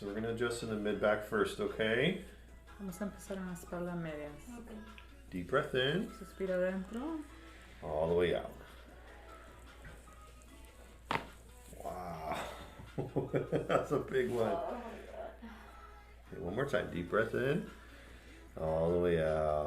So we're gonna adjust in the mid back first, okay? Vamos a empezar en las espaldas medias. Okay. Deep breath in, Suspiro dentro. all the way out. Wow, that's a big one. Oh my god. Okay, one more time, deep breath in, all the way out.